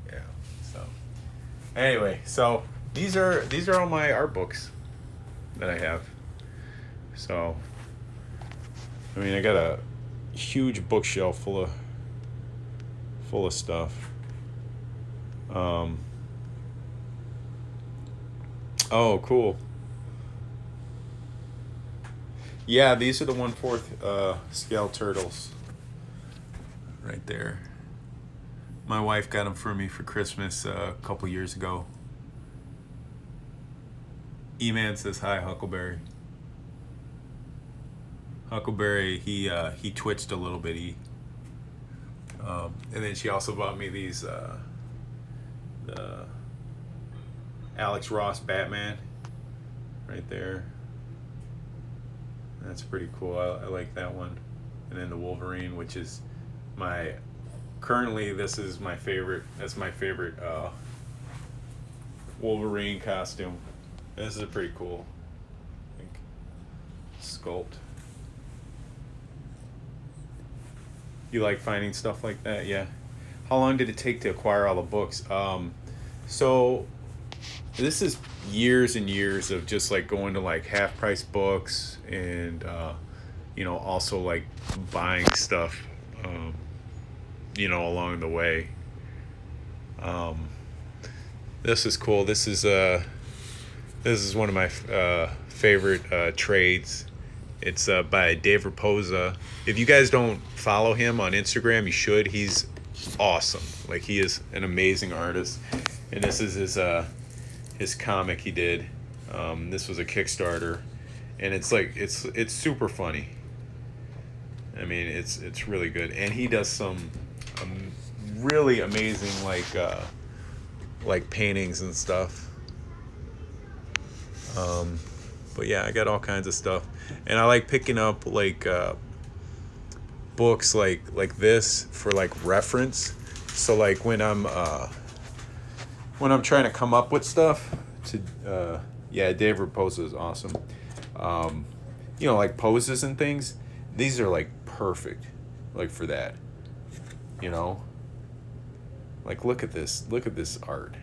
Yeah. So, anyway, so these are all my art books that I have. So, I mean, I got a huge bookshelf full of stuff. Oh, cool. Yeah, these are the 1/4 scale turtles. Right there. My wife got them for me for Christmas a couple years ago. E-Man says hi, Huckleberry. Huckleberry, he twitched a little bit. And then she also bought me these the Alex Ross Batman right there. That's pretty cool. I like that one. And then the Wolverine, which is currently this is my favorite. That's my favorite Wolverine costume. This is a pretty cool, I think, sculpt. You like finding stuff like that? Yeah. How long did it take to acquire all the books? So this is years and years of just like going to like half price books and also like buying stuff along the way. This is cool. This is one of my favorite trades. It's by Dave Raposa. If you guys don't follow him on Instagram, you should. He's awesome. Like, he is an amazing artist. And this is his comic he did. This was a Kickstarter, and it's like it's super funny. I mean, it's really good, and he does some really amazing like paintings and stuff. But yeah, I got all kinds of stuff, and I like picking up like books like this for like reference. So like when I'm trying to come up with stuff to Dave Raposa is awesome. Like poses and things. These are like perfect, like for that. Like look at this art.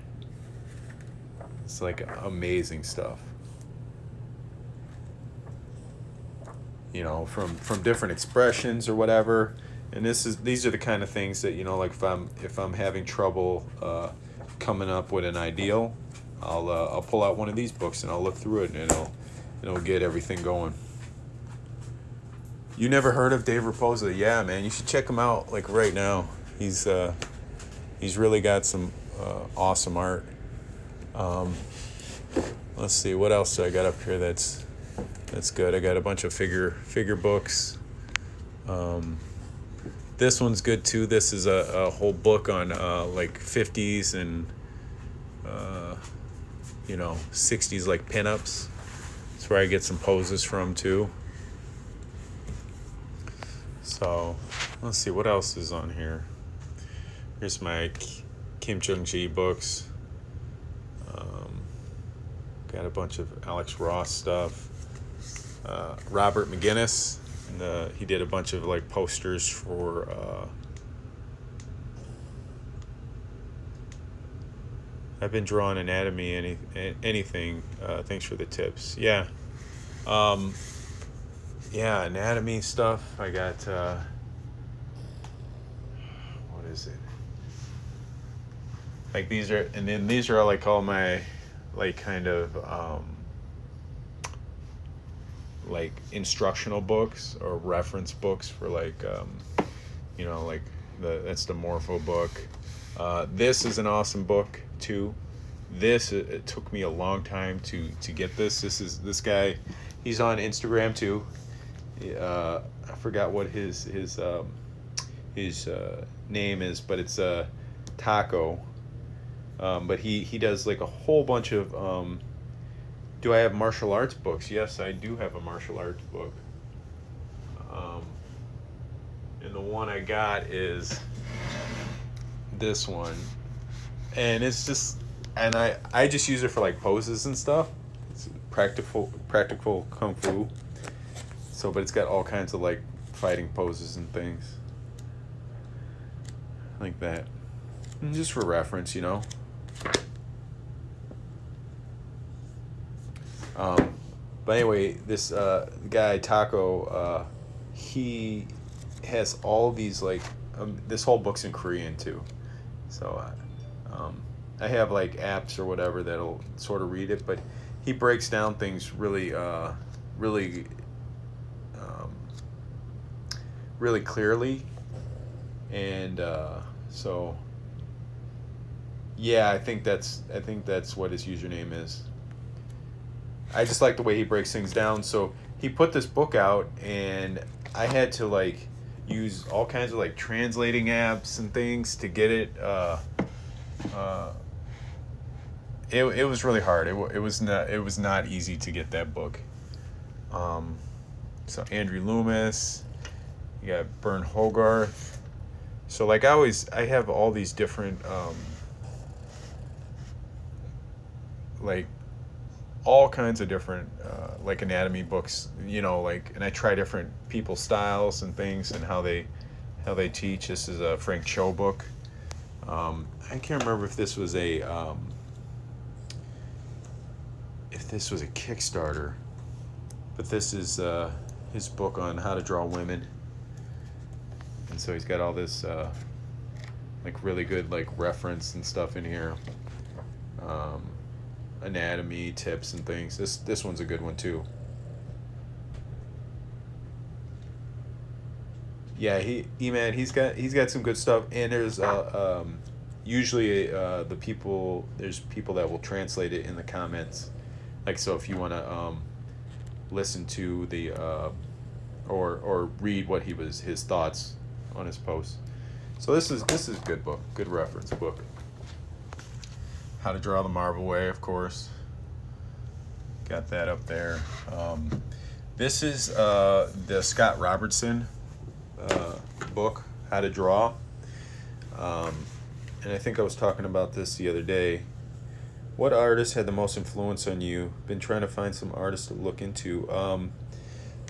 It's like amazing stuff. from different expressions or whatever. And these are the kind of things that, like if I'm having trouble coming up with an ideal, I'll pull out one of these books and I'll look through it, and it'll get everything going. You never heard of Dave Raposa? Yeah, man, you should check him out like right now. He's really got some awesome art. Let's see, what else do I got up here that's good. I got a bunch of figure books. This one's good too. This is a whole book on like 50s and 60s like pinups. That's where I get some poses from too. So let's see what else is on here. Here's my Kim Jong-ji books. Got a bunch of Alex Ross stuff. Robert McGinnis, and he did a bunch of like posters for I've been drawing anatomy, anything. Thanks for the tips. Yeah. Yeah, anatomy stuff. I got what is it? Like these are like all my like kind of like instructional books or reference books for like like that's the Morpho book. This is an awesome book too. It took me a long time to get this. This guy, he's on Instagram too. I forgot what his name is, but it's Taco. But he does like a whole bunch of do I have martial arts books? Yes, I do have a martial arts book. And the one I got is this one. And it's just, and I just use it for like poses and stuff. It's practical kung fu. So, but it's got all kinds of like fighting poses and things like that. And just for reference, But anyway, this guy Taco, he has all these like this whole book's in Korean too, so I have like apps or whatever that'll sort of read it, but he breaks down things really really clearly, and so yeah, I think that's what his username is. I just like the way he breaks things down. So he put this book out, and I had to like use all kinds of like translating apps and things to get it. It was really hard. It was not easy to get that book. So Andrew Loomis, you got Bern Hogarth. So like I have all these different like all kinds of different like anatomy books, like, and I try different people's styles and things and how they teach. This is a Frank Cho book. I can't remember if this was a Kickstarter, but this is his book on how to draw women. And so he's got all this like really good like reference and stuff in here. Anatomy tips and things. This one's a good one too. Yeah, he's got some good stuff, and there's usually there's people that will translate it in the comments, like, so if you want to listen to the or read what his thoughts on his posts. So this is a good book, good reference book. How to Draw the Marvel Way, of course. Got that up there. This is the Scott Robertson book, How to Draw. And I think I was talking about this the other day. What artist had the most influence on you? Been trying to find some artists to look into.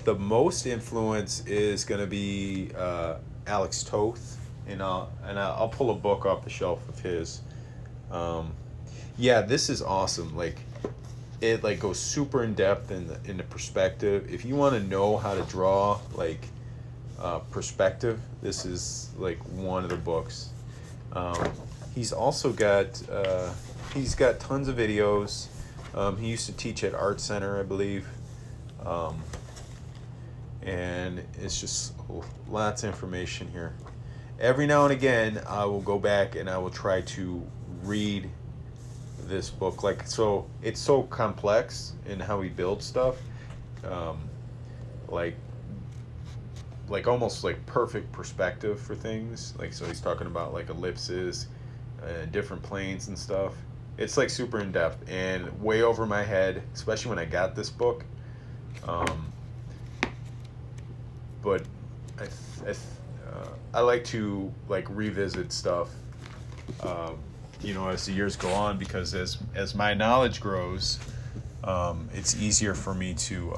The most influence is going to be Alex Toth, and I'll pull a book off the shelf of his. Yeah, this is awesome. Like, it like goes super in depth in the perspective. If you want to know how to draw like perspective, this is like one of the books. Um, he's also got he's got tons of videos. He used to teach at Art Center, I believe, um, and it's just lots of information here. Every now and again, I will go back and I will try to read this book. Like, so it's so complex in how he builds stuff. Um, like almost like perfect perspective for things. Like, so he's talking about like ellipses, different planes and stuff. It's like super in depth and way over my head, especially when I got this book. Um, but I, I, I like to like revisit stuff, um, as the years go on, because as my knowledge grows, it's easier for me to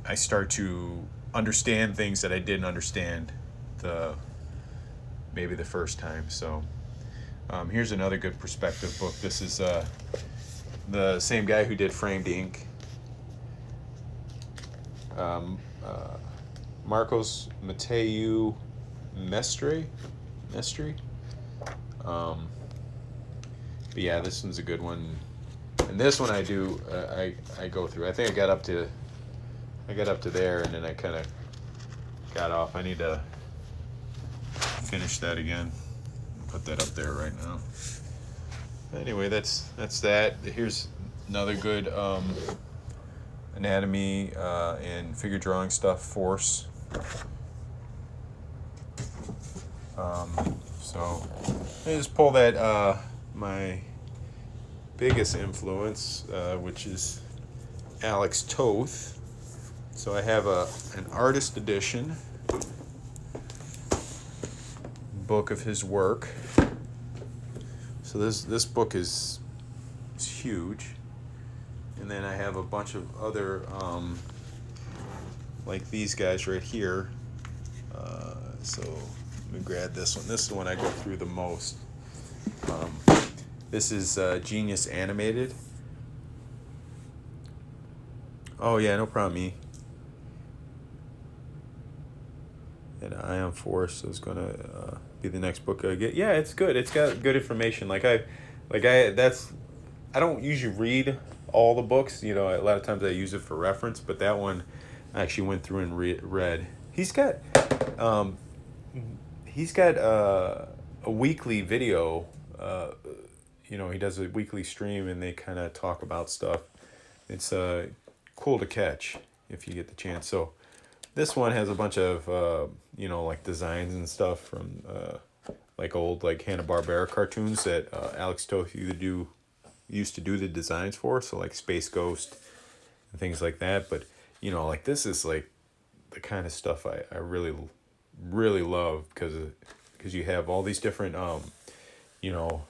I start to understand things that I didn't understand the maybe the first time. So here's another good perspective book. This is the same guy who did Framed Ink. Um, uh, Marcos Mateu Mestre. Um, but yeah, this one's a good one. And this one I do I go through. I think I got up to there, and then I kind of got off. I need to finish that again. Put that up there right now. Anyway, that's that. Here's another good anatomy and figure drawing stuff. Force. So I just pull that my biggest influence, which is Alex Toth. So I have an artist edition book of his work. So this book is huge, and then I have a bunch of other like these guys right here. So let me grab this one. This is the one I go through the most. This is Genius Animated. Oh yeah, no problem. Me. And Ion Force is gonna be the next book I get. Yeah, it's good. It's got good information. I don't usually read all the books. A lot of times I use it for reference, but that one I actually went through and read. Um, he's got a weekly video. He does a weekly stream, and they kind of talk about stuff. It's cool to catch if you get the chance. So this one has a bunch of like designs and stuff from like old like Hanna-Barbera cartoons that Alex Toth used to do the designs for. So like Space Ghost and things like that. But like this is like the kind of stuff I really really love, because you have all these different you know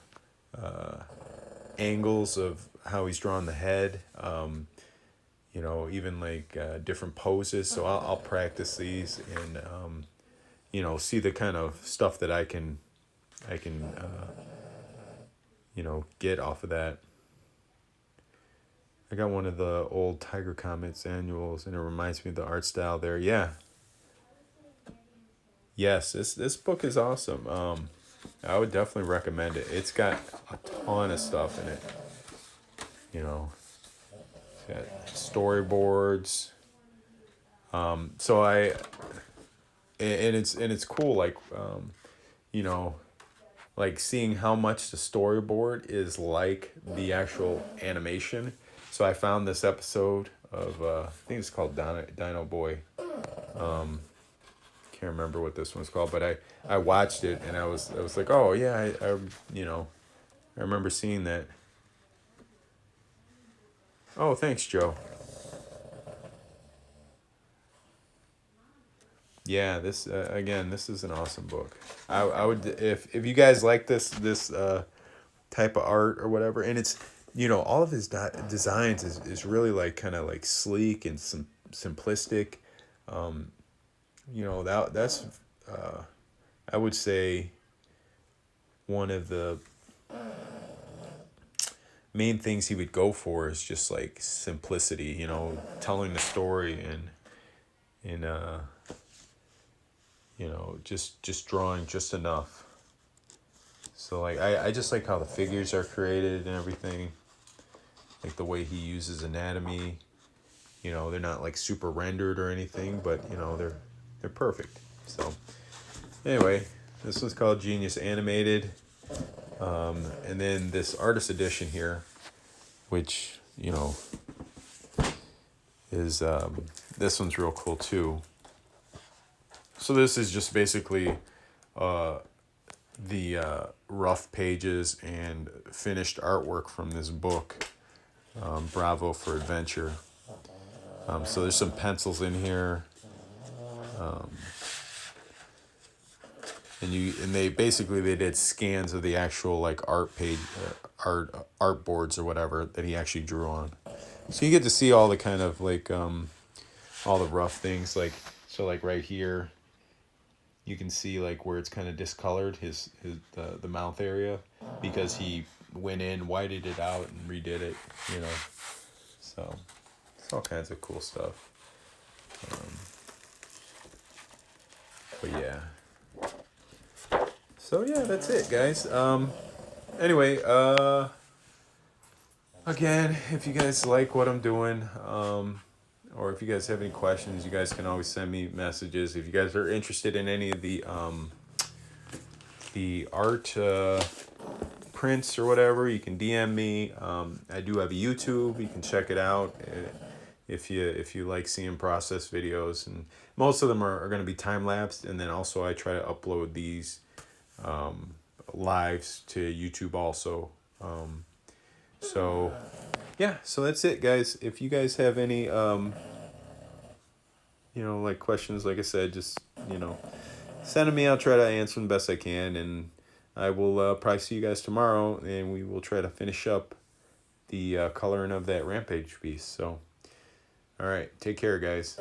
angles of how he's drawn the head. Even like different poses. So I'll practice these and see the kind of stuff that I can get off of that. I got one of the old Tiger Comics annuals, and it reminds me of the art style there. Yeah. Yes, this book is awesome. I would definitely recommend it. It's got a ton of stuff in it. It's got storyboards. So it's cool, like you know like seeing how much the storyboard is like the actual animation. So I found this episode of I think it's called Dino Boy. Can't remember what this one's called, but I watched it, and I was like, oh yeah, I remember seeing that. Oh, thanks, Joe. Yeah, this again, this is an awesome book. I would, if you guys like this type of art or whatever, and it's all of his designs is really like kind of like sleek and some simplistic. That's uh, I would say one of the main things he would go for is just like simplicity, you know, telling the story and you know, just drawing just enough. So like I just like how the figures are created and everything. Like the way he uses anatomy. You know, they're not like super rendered or anything, but you know, they're perfect. So anyway, this one's called Genius Animated. And then this artist edition here, which, you know, is this one's real cool too. So this is just basically the rough pages and finished artwork from this book, Bravo for Adventure. So there's some pencils in here, and they basically they did scans of the actual like art page, art boards or whatever that he actually drew on. So you get to see all the kind of like all the rough things, like so like right here you can see like where it's kind of discolored, his the mouth area, because he went in, whited it out and redid it, you know. So it's all kinds of cool stuff. But yeah. So yeah, that's it, guys. Anyway, again, if you guys like what I'm doing, or if you guys have any questions, you guys can always send me messages. If you guys are interested in any of the art prints or whatever, you can DM me. I do have a YouTube. You can check it out if you like seeing process videos, and most of them are going to be time lapsed. And then also I try to upload these lives to YouTube also. So yeah, so that's it, guys. If you guys have any you know, like questions, like I said, just, you know, send them me. I'll try to answer them best I can, and I will probably see you guys tomorrow, and we will try to finish up the coloring of that Rampage piece. So all right, take care, guys.